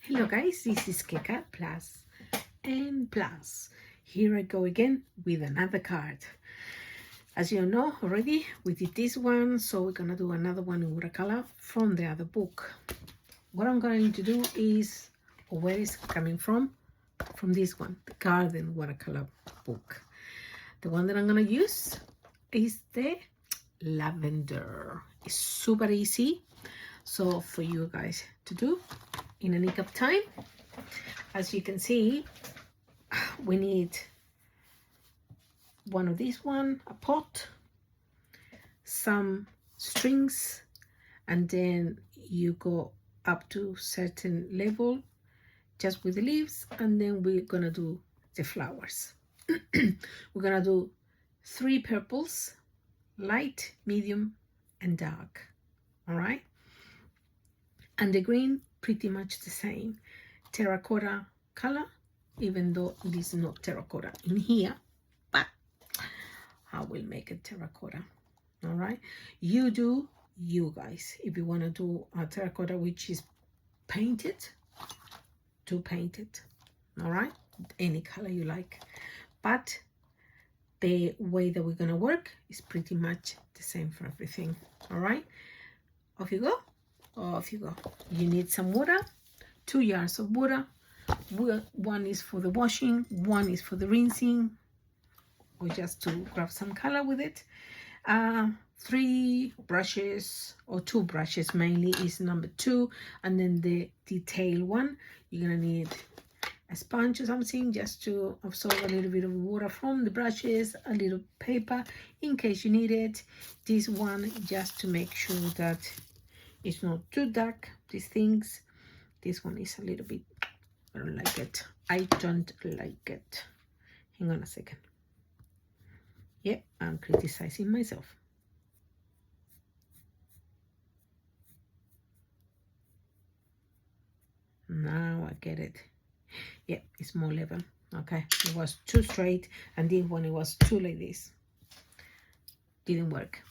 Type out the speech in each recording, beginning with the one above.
Hello guys, this is Keka Plus and Plus. Here I go again with another card. As you know already, we did this one, so we're gonna do another one in watercolor from the other book. What I'm going to do is, or where it's coming from this one, the Garden watercolor book. The one that I'm gonna use is the lavender. It's super easy, so for you guys to do in a nick of time. As you can see, we need one of these one, a pot, some strings, and then you go up to certain level just with the leaves, and then we're gonna do the flowers. We're gonna do 3 purples, light, medium, and dark. All right, and the green pretty much the same, terracotta color, even though it is not terracotta in here, but I will make it terracotta. All right, you do you guys. If you want to do a terracotta which is painted, do paint it. All right, any color you like, but the way that we're gonna work is pretty much the same for everything. All right, off you go. Off you go. You need some water, 2 jars of water. One is for the washing, one is for the rinsing, or just to grab some color with it. 3 brushes, or 2 brushes mainly is number 2, and then the detail one, you're gonna need a sponge or something just to absorb a little bit of water from the brushes, a little paper in case you need it. This one just to make sure that it's not too dark, these things. This one is a little bit, I don't like it. I don't like it. Hang on a second. Yeah, I'm criticizing myself. Now I get it. Yeah, it's more level. Okay, it was too straight, and this one it was too like this. Didn't work.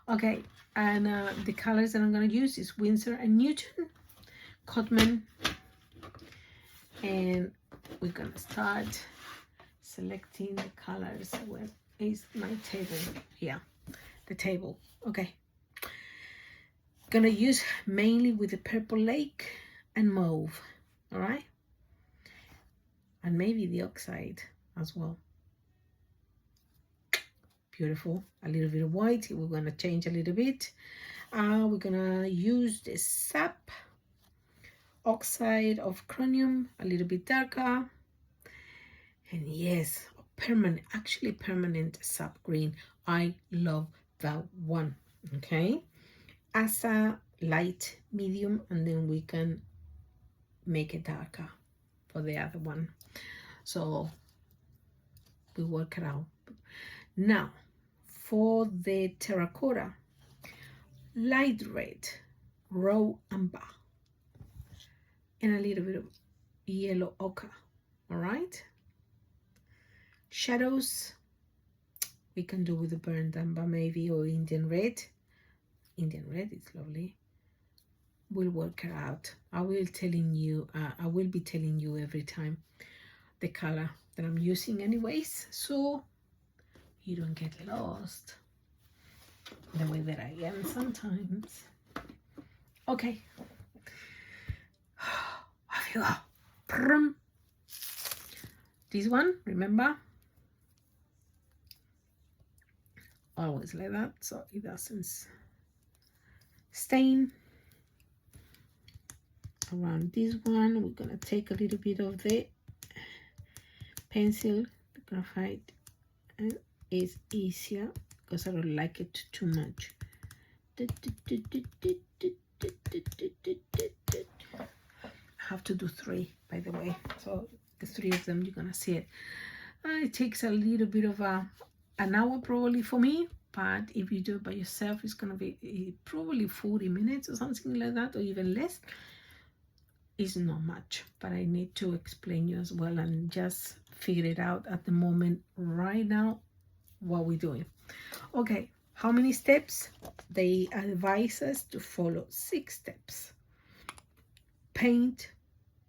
Okay, and the colors that I'm going to use is Winsor and Newton, Cotman, and we're going to start selecting the colors. Where is my table? Here, the table. Okay, gonna use mainly with the purple lake and mauve. All right, and maybe the oxide as well. Beautiful. A little bit of white. We're gonna change a little bit. We're gonna use the sap oxide of chromium, a little bit darker, and yes, actually permanent sap green. I love that one. Okay, as a light, medium, and then we can make it darker for the other one, so we work it out. Now for the terracotta, light red, raw amber, and a little bit of yellow ochre. All right, shadows we can do with the burnt amber maybe, or Indian red. Indian red is lovely. We'll work it out. I will be telling you every time the color that I'm using anyways, so you don't get lost the way that I am sometimes. Okay, off you go. This one, remember, always like that so it doesn't stain. Around this one, we're gonna take a little bit of the pencil, the graphite, and it's easier because I don't like it too much. I have to do 3, by the way, so the 3 of them you're gonna see it. It takes a little bit of an hour probably for me, but if you do it by yourself, it's gonna be probably 40 minutes or something like that, or even less. It's not much, but I need to explain you as well and just figure it out at the moment right now what we're doing. Okay, how many steps? They advise us to follow 6 steps. Paint,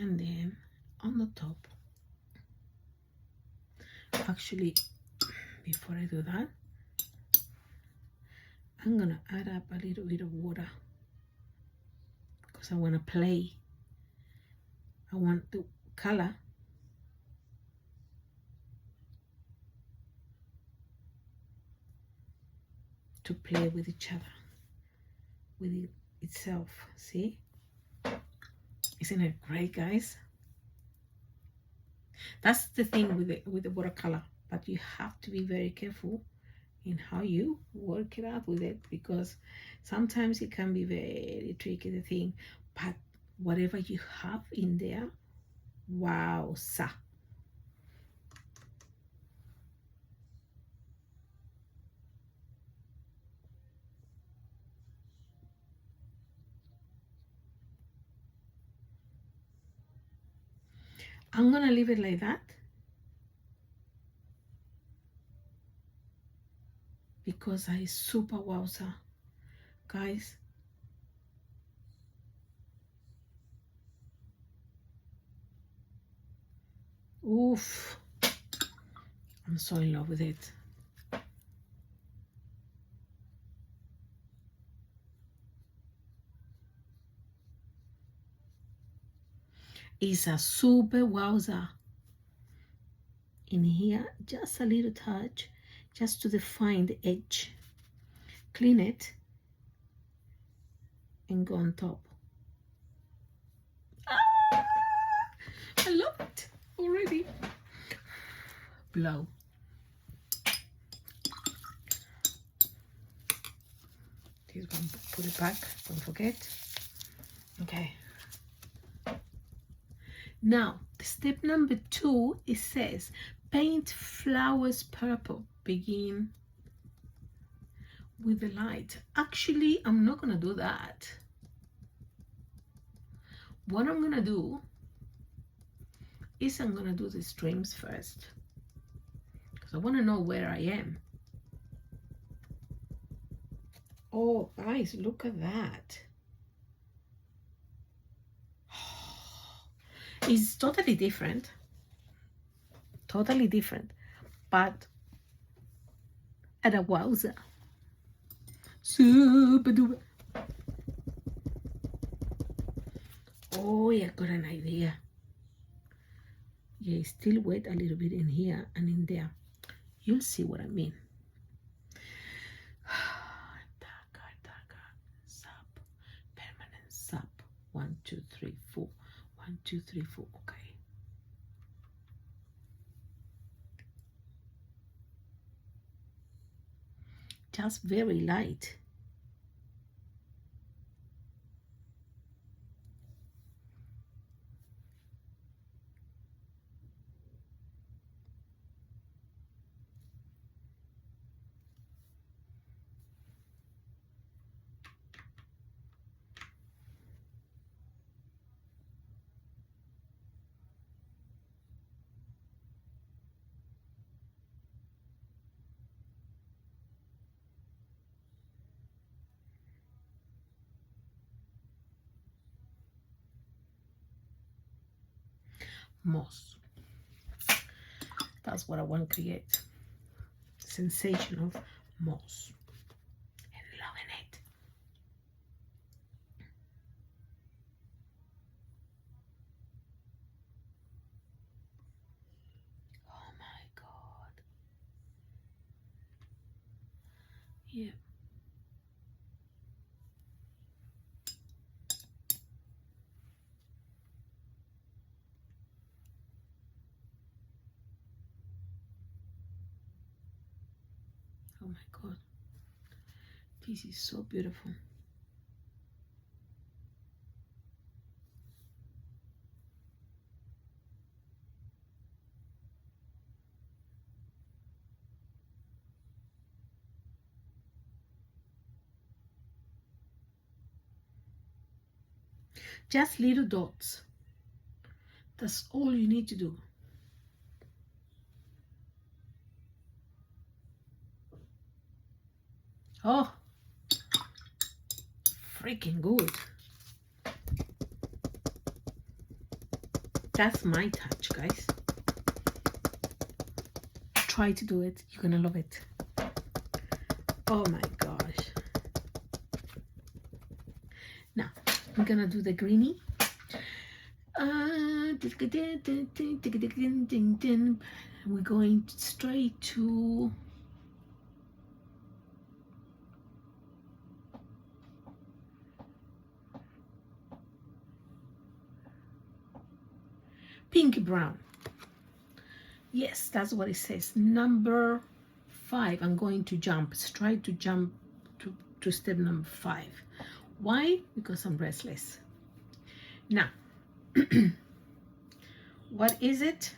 And then on the top, actually, before I do that, I'm gonna add up a little bit of water because I want to play. I want the color to play with each other, with itself. See? Isn't it great, guys? That's the thing with the watercolor, but you have to be very careful in how you work it out with it, because sometimes it can be very tricky, the thing. But whatever you have in there, wow, sa. I'm gonna leave it like that because I super wowza, guys. Oof, I'm so in love with it. It's a super wowza. In here, just a little touch, just to define the edge. Clean it and go on top. Ah, I love it already. Blow. This one, put it back, don't forget. Okay. Now, step number 2, it says, paint flowers purple. Begin with the light. Actually, I'm not gonna do that. What I'm gonna do is I'm gonna do the strings first, because I wanna know where I am. Oh, guys, look at that. It's totally different, but at a wowza. Super duper. Oh, yeah, got an idea. Yeah, still wet a little bit in here and in there. You'll see what I mean. Darker, sub, permanent sub. 1, 2, 3, 4. 1, 2, 3, 4. Okay. Just very light. Moss. That's what I want to create. Sensation of moss. And loving it. Oh my God. Yeah. Oh my God. This is so beautiful. Just little dots. That's all you need to do. Oh, freaking good. That's my touch, guys. Try to do it. You're gonna love it. Oh my gosh. Now I'm gonna do the greenie. We're going straight to pinky brown. Yes, that's what it says. Number 5. I'm going to jump. Try to jump to step number 5. Why? Because I'm restless. Now, what is it?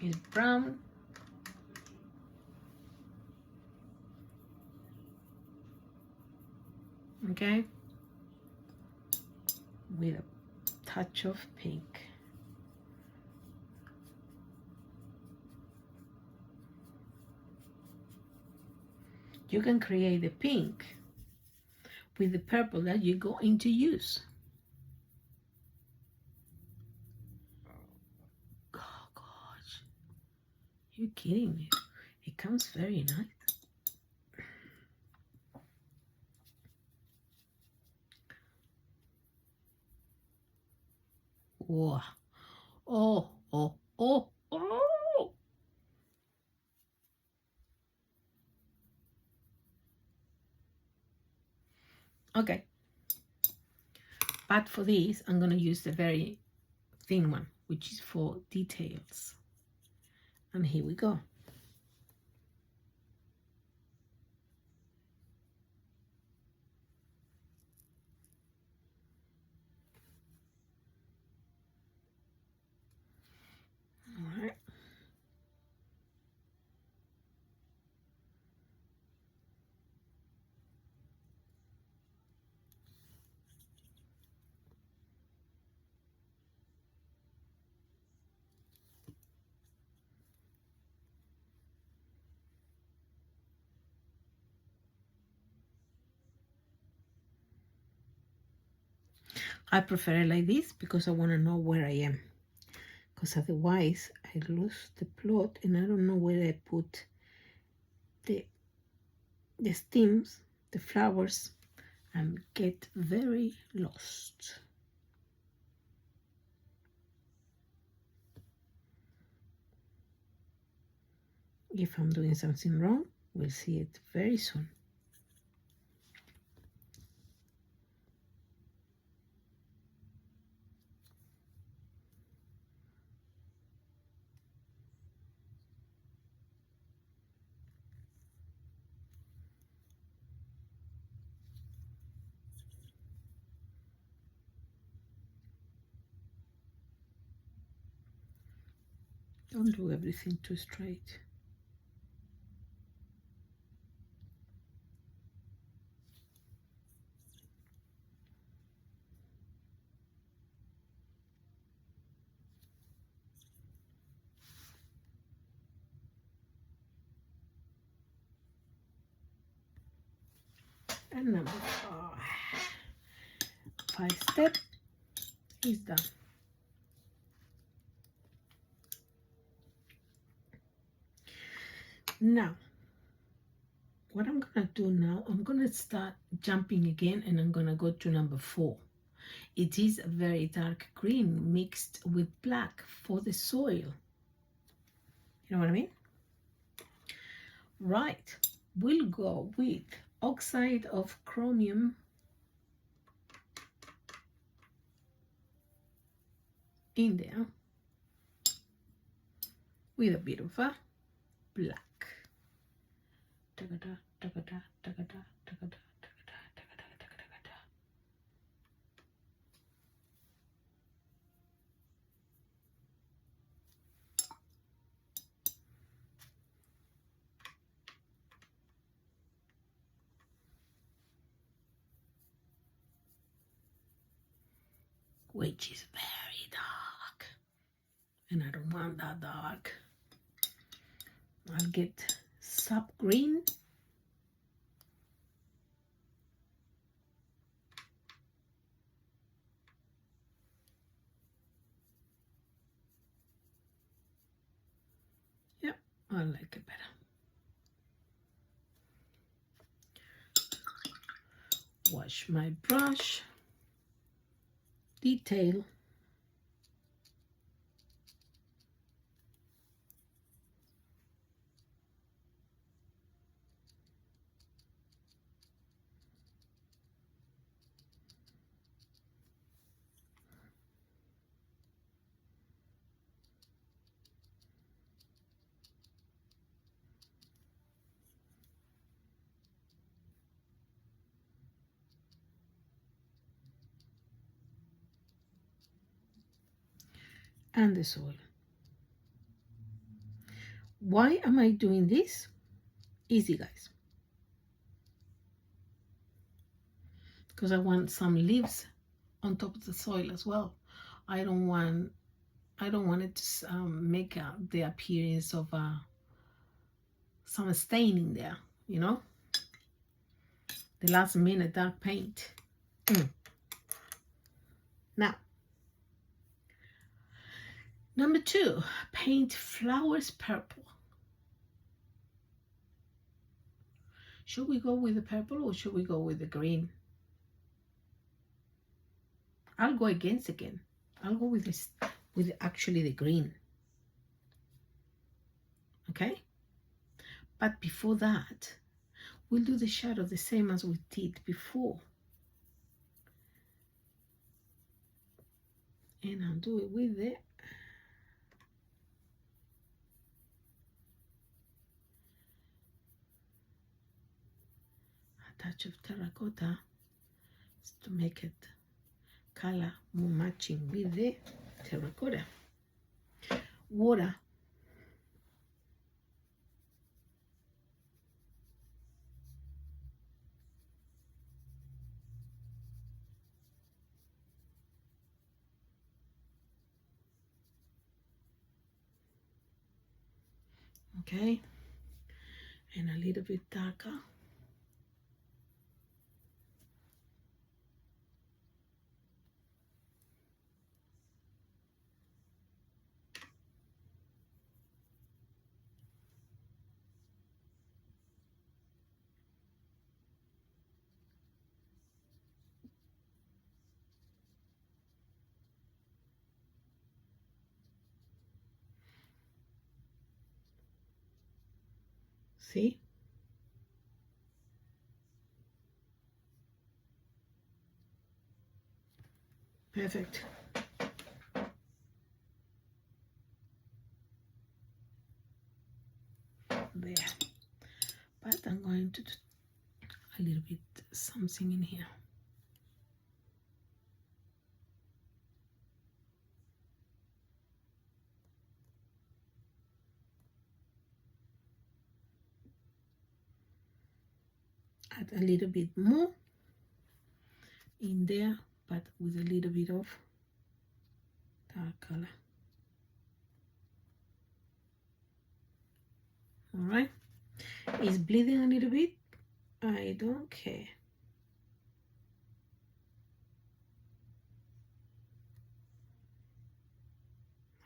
It's brown. Okay, with a touch of pink. You can create the pink with the purple that you're going to use. Oh gosh, you're kidding me. It comes very nice. Wow. Oh, oh, oh, oh. Okay. But for this, I'm going to use the very thin one, which is for details. And here we go. All right. I prefer it like this because I want to know where I am. Because otherwise I lose the plot and I don't know where I put the stems, the flowers, and get very lost. If I'm doing something wrong, we'll see it very soon. Don't do everything too straight. And number 5 step is done. Now, what I'm gonna do now, I'm gonna start jumping again and I'm gonna go to number 4. It is a very dark green mixed with black for the soil. You know what I mean? Right, we'll go with oxide of chromium in there with a bit of a black. Which is very dark, and I don't want that dark. I'll get sap green. I like it better. Wash my brush. Detail. And the soil. Why am I doing this? Easy, guys. Because I want some leaves on top of the soil as well. I don't want it to make the appearance of some staining there, you know, the last minute dark paint. Now, number 2, paint flowers purple. Should we go with the purple or should we go with the green? I'll go against again. I'll go with this, with actually the green. Okay? But before that, we'll do the shadow the same as we did before. And I'll do it with a touch of terracotta to make it color more matching with the terracotta. Water. Okay, and a little bit darker. See? Perfect. There. But I'm going to do a little bit something in here. Add a little bit more in there, but with a little bit of dark color. All right, it's bleeding a little bit. I don't care.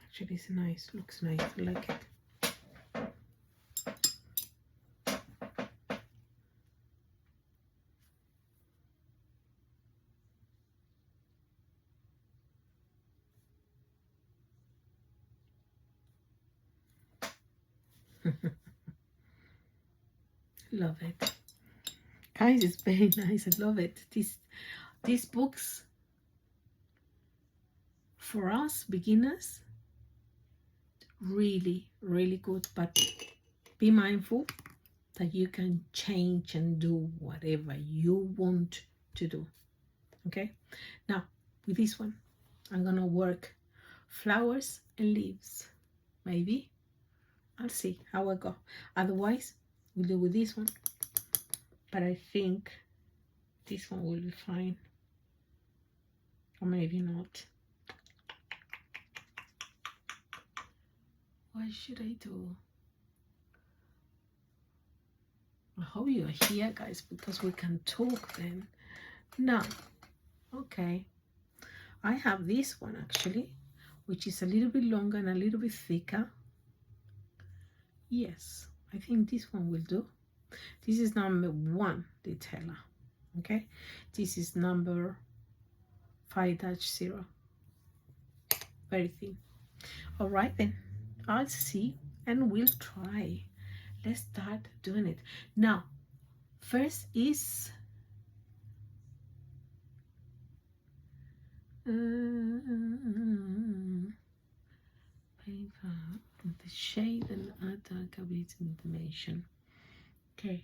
Actually, it's nice. Looks nice. I like it. Love it, guys. It's very nice. I love it. These books for us beginners, really good, but be mindful that you can change and do whatever you want to do. Okay, now with this one I'm gonna work flowers and leaves. Maybe I'll see how I go. Otherwise we'll do with this one, but I think this one will be fine, or maybe not. What should I do? I hope you are here, guys, because we can talk then. Now, okay, I have this one actually, which is a little bit longer and a little bit thicker, Yes, I think this one will do. This is number 1 detailer. Okay, this is number 5-0. Very thin. All right then, I'll see and we'll try. Let's start doing it now. First is paper, the shade and add dark a bit information. Okay,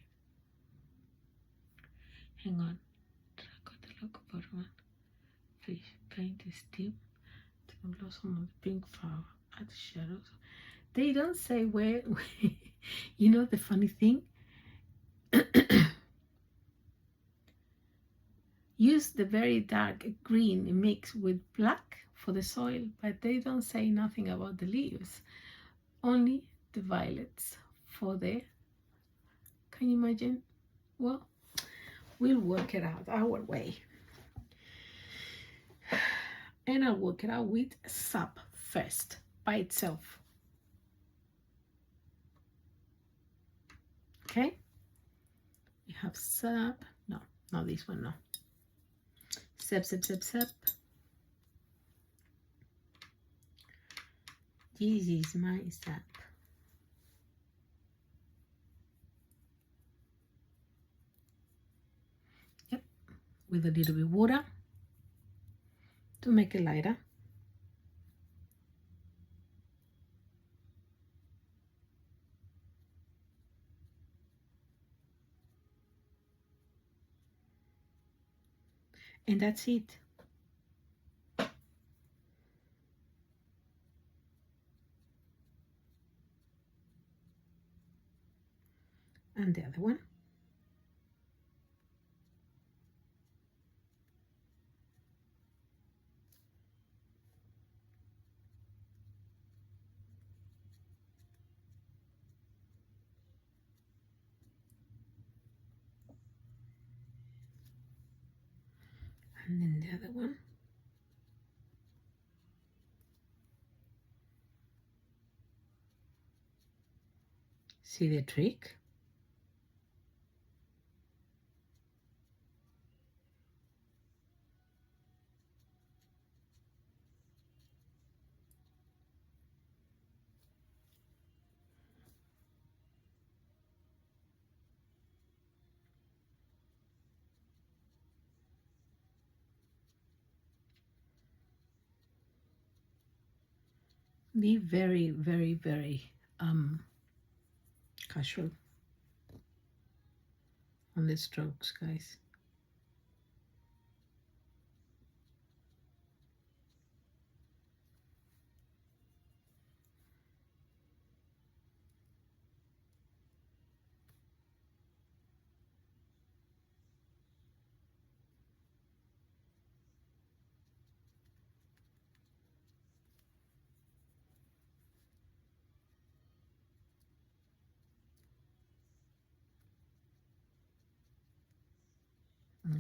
hang on. Fish paint is deep to blow some of the pink flower, add shadows. They don't say where you know the funny thing. Use the very dark green mixed with black for the soil, but they don't say nothing about the leaves, only the violets for the, can you imagine? Well, we'll work it out our way. And I'll work it out with sap first by itself. Okay, we have sap. No, not this one, no. Sap. This is my sap. Yep, with a little bit of water to make it lighter. And that's it. And the other one. And then the other one. See the trick? Be very, very, very casual on the strokes, guys.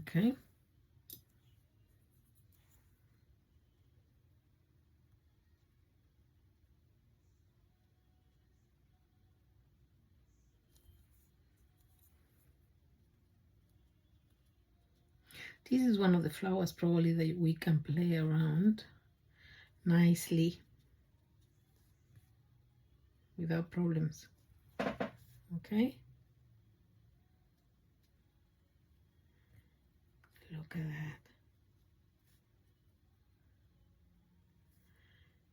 Okay. This is one of the flowers probably that we can play around nicely without problems. Okay. Look at that.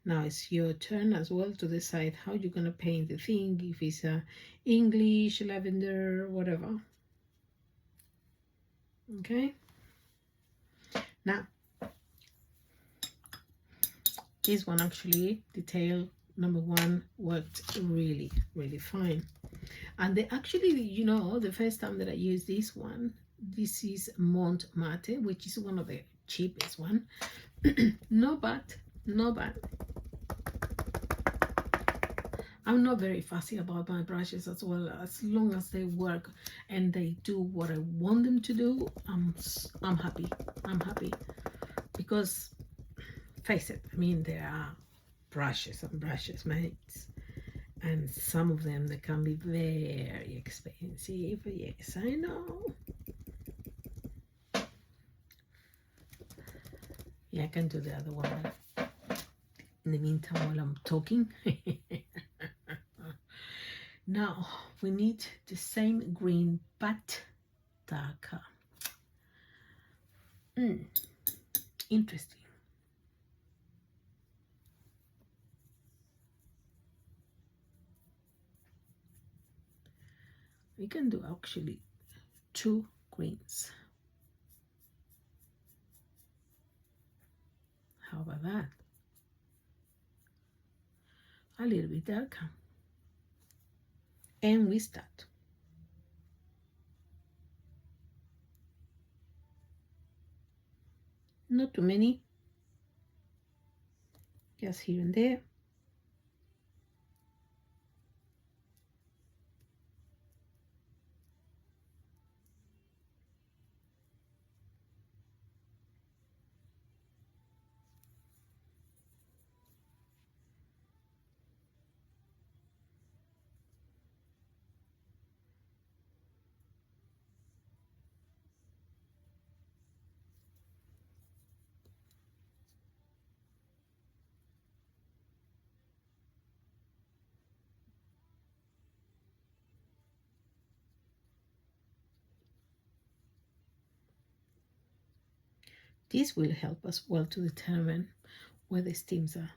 Now it's your turn as well to decide how you're gonna paint the thing, if it's a English, lavender, whatever. Okay. Now, this one actually, detail number 1, worked really, really fine. And they actually, you know, the first time that I used this one, this is Mont Mate, which is one of the cheapest one. No bad, no bad. I'm not very fussy about my brushes as well. As long as they work and they do what I want them to do, I'm happy. I'm happy because, face it, I mean, there are brushes and brushes, mates, And some of them, they can be very expensive. Yes, I know. Yeah, I can do the other one in the meantime while I'm talking. Now we need the same green but darker. Interesting. We can do actually 2 greens. How about that? A little bit darker. And we start. Not too many. Just here and there. This will help us well to determine where the stems are.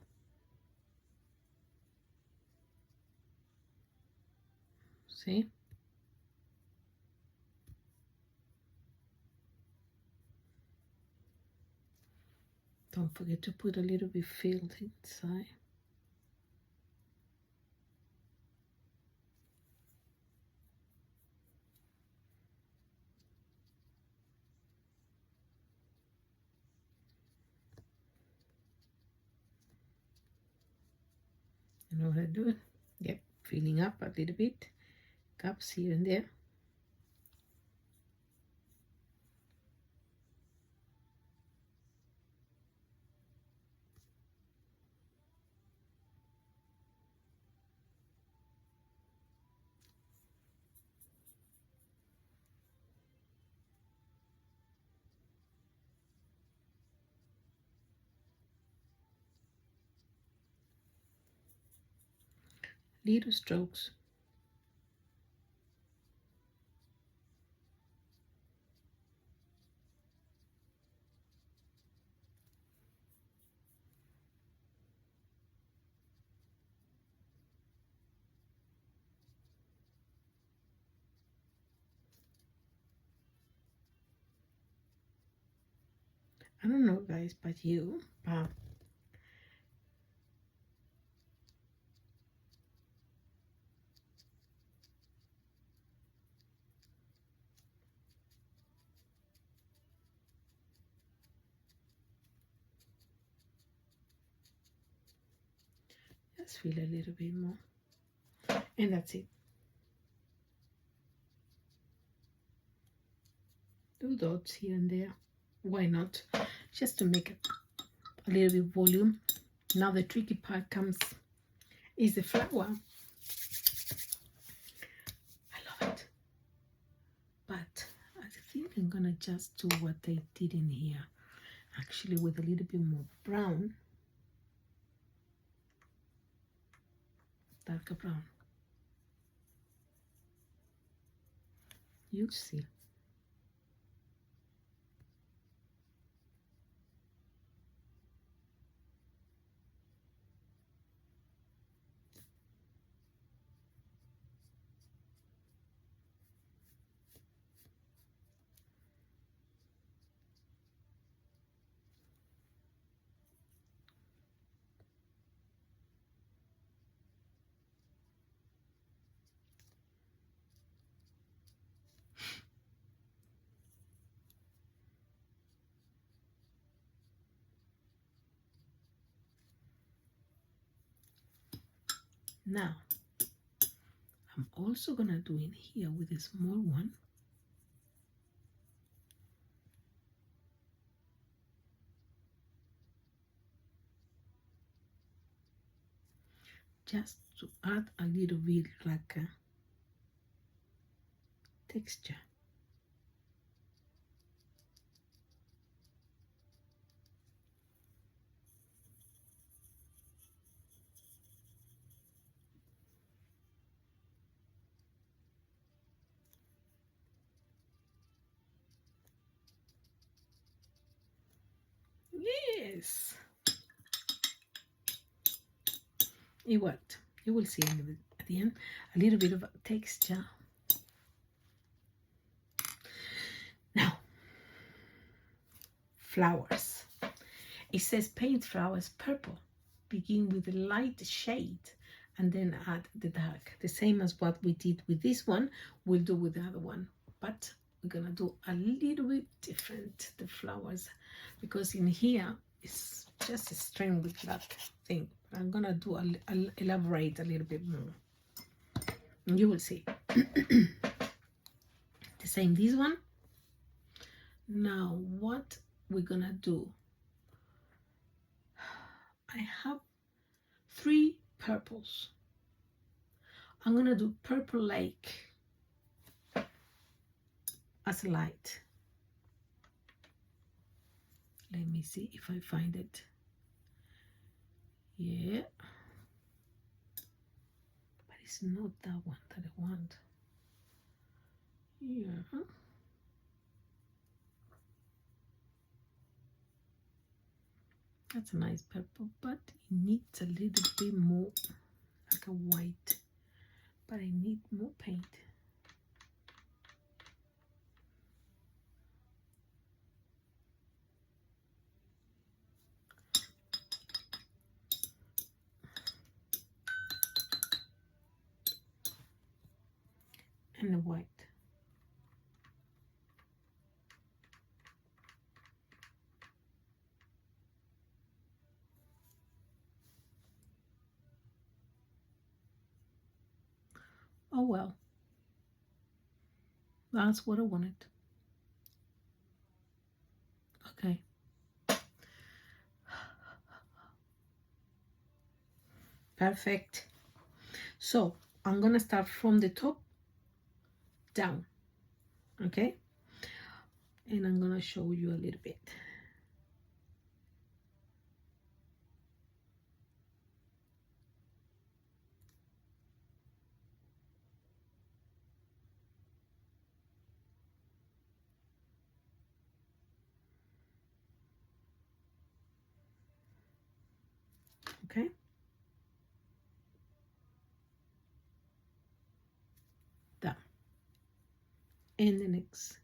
See? Don't forget to put a little bit filled inside. You know what I do? Yep, filling up a little bit. Gaps here and there. Little strokes. I don't know, guys, but just fill a little bit more. And that's it. Do dots here and there. Why not? Just to make it a little bit volume. Now the tricky part comes is the flower. I love it. But I think I'm gonna just do what I did in here. Actually with a little bit more brown. Darker brown. You see. Now, I'm also gonna do in here with a small one. just to add a little bit like a texture. Yes, it worked. You will see at the end a little bit of texture. Now, flowers. It says paint flowers purple. Begin with a light shade and then add the dark. The same as what we did with this one, we'll do with the other one. But we're gonna do a little bit different, the flowers, because in here it's just a string with that thing. I'm gonna do elaborate a little bit more. And you will see. The same this one. Now what we're gonna do, I have 3 purples. I'm gonna do purple lake as a light. Let me see if I find it. Yeah, but it's not that one that I want. Yeah, that's a nice purple, but it needs a little bit more like a white, but I need more paint. And the white. Oh well, that's what I wanted. Okay. Perfect. So I'm gonna start from the top down, okay? And I'm gonna show you a little bit. Okay? Down. And the next.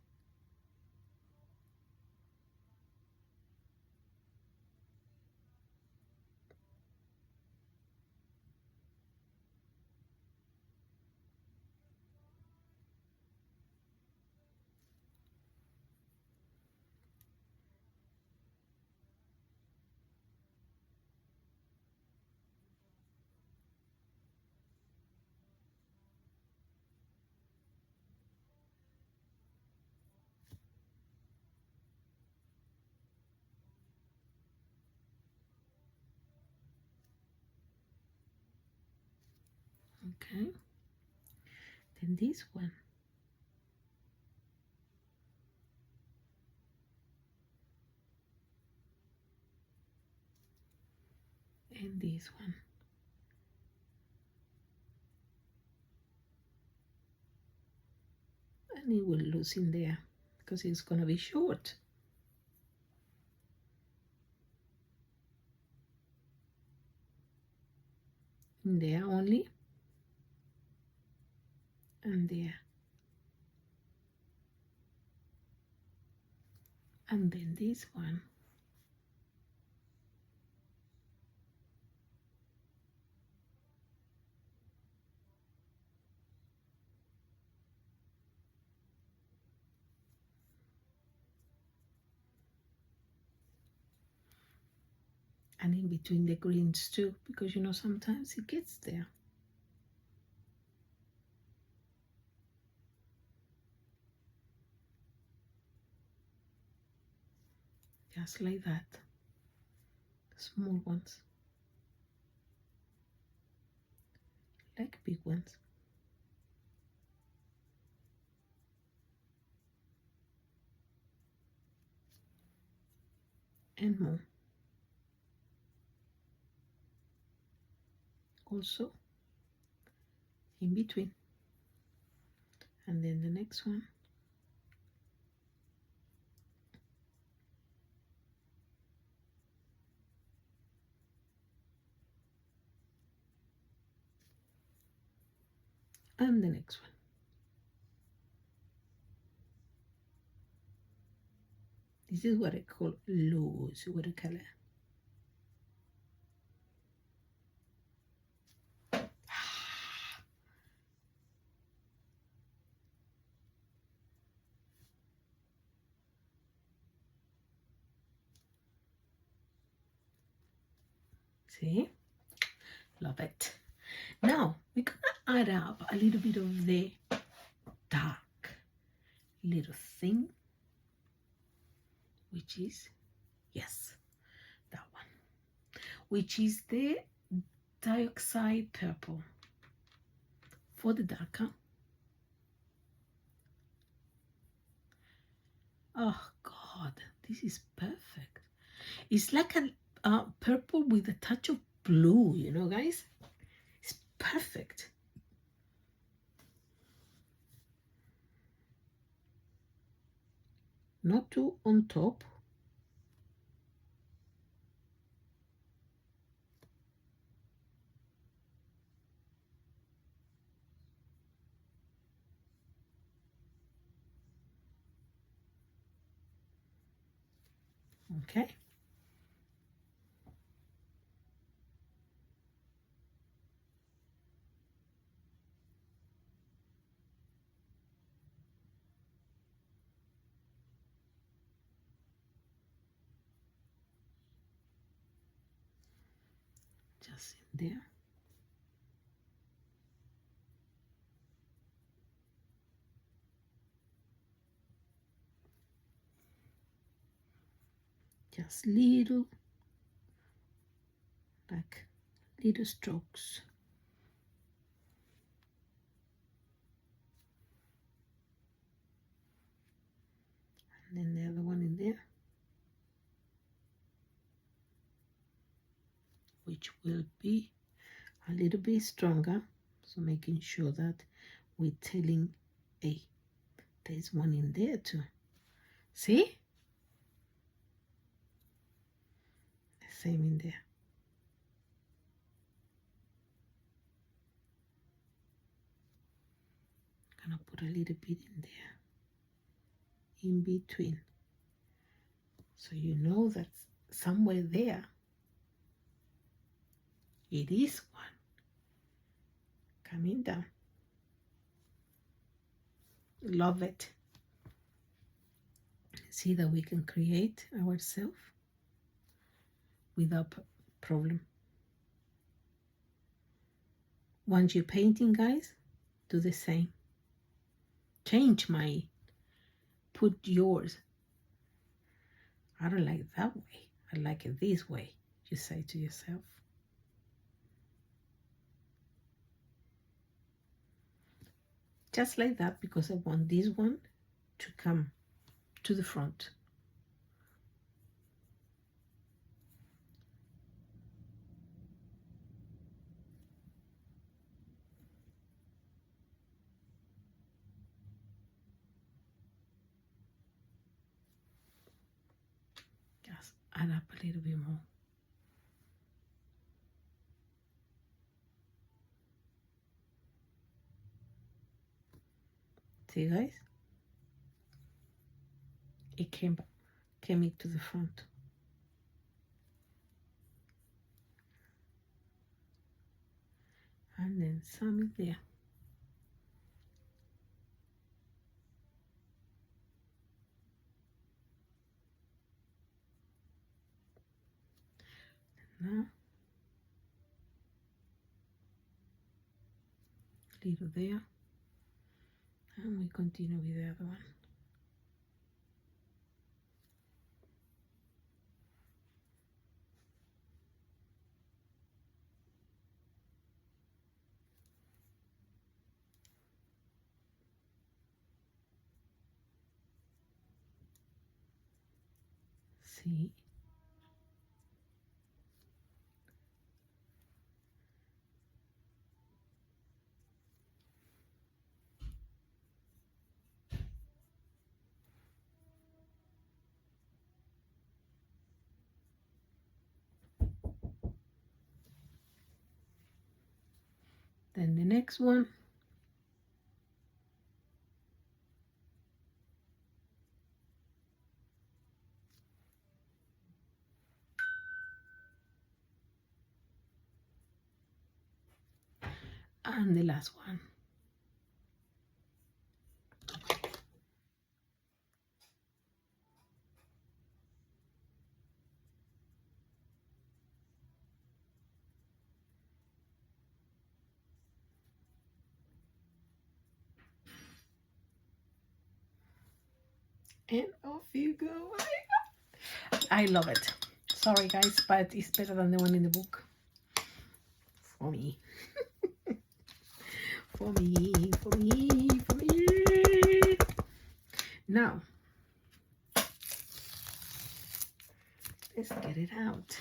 Okay? Then this one. And this one. And it will lose in there because it's gonna be short. In there only. And there. And then this one. And in between the greens too, because you know sometimes it gets there. Just like that. Small ones. like big ones. And more. Also in between. And then the next one. And the next one. This is what I call loose watercolor. See? Love it. Now we're gonna add up a little bit of the dark little thing, which is, yes, that one, which is the dioxide purple for the darker. Oh God, this is perfect. It's like a purple with a touch of blue, you know, guys. It's perfect. Not too on top. Okay. Just in there. Just little, like little strokes. And then the other one in there, which will be a little bit stronger. So making sure that we're telling, hey, there's one in there too. See? The same in there. Gonna put a little bit in there, in between, so you know that somewhere there it is one coming down. Love it. See that we can create ourselves without problem. Once you're painting, guys, do the same. Change my, put yours. I don't like it that way. I like it this way. You say to yourself. Just like that, because I want this one to come to the front. Just add up a little bit more. See, guys? It came into the front. And then some in there. Now, little there. And we continue with the other one. See? Then the next one. And the last one. And off you go. I love it. Sorry guys, but it's better than the one in the book. For me. For me, for me, for me. Now, let's get it out.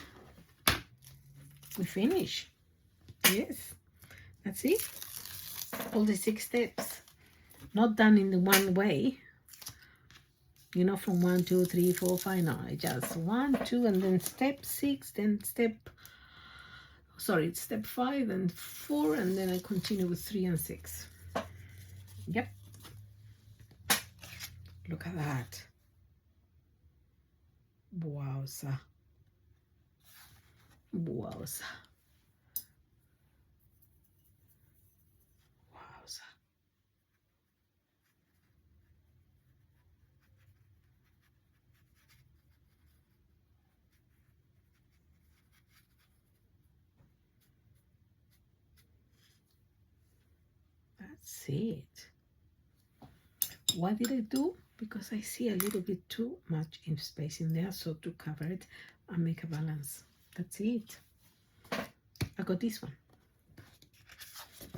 We finish. Yes, that's it. All the 6 steps. Not done in the one way. You know, from 1, 2, 3, 4, 5. No, I just 1, 2, and then step 6, then step 5, then 4, and then I continue with 3 and 6. Yep. Look at that. Wowza. Wowza. Wowza. That's it. What did I do? Because I see a little bit too much in space in there, so to cover it and make a balance. That's it. I got this one.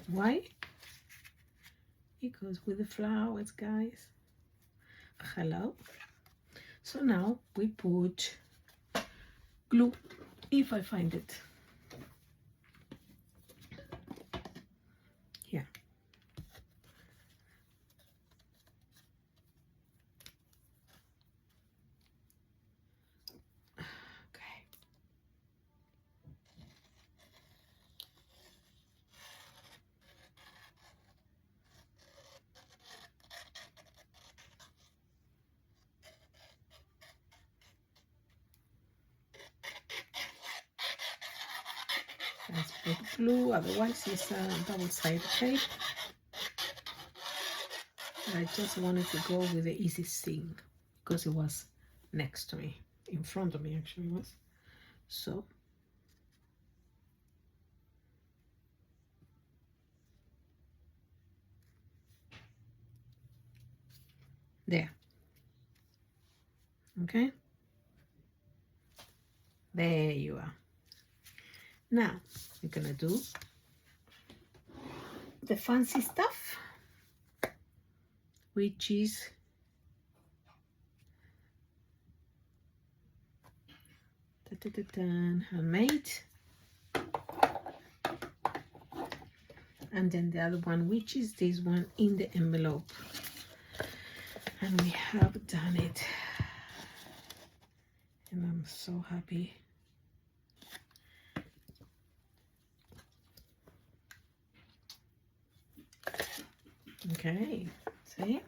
Why? Because with the flowers, guys. Hello. So now we put glue, if I find it. Here. Okay. Let's put glue, otherwise it's a double-sided tape. I just wanted to go with the easiest thing because it was next to me, in front of me actually was. So there. Okay, there you are. Now we're gonna do the fancy stuff, which is handmade, and then the other one, which is this one in the envelope, and we have done it, and I'm so happy. Okay, see,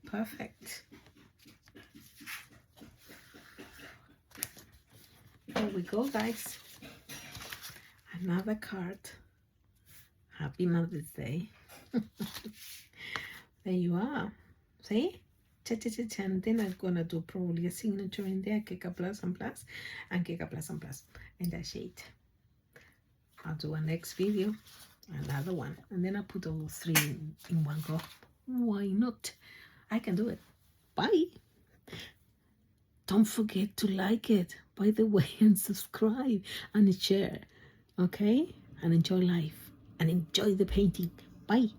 perfect. There we go, guys. Another card. Happy Mother's Day. There you are. See? And then I'm gonna do probably a signature in there, Keka Plus and Plus, and Keka Plus and Plus, and that's it. I'll do a next video, another one, and then I'll put all 3 in one go. Why not? I can do it. Bye. Don't forget to like it, by the way, and subscribe and share, okay? And enjoy life and enjoy the painting. Bye.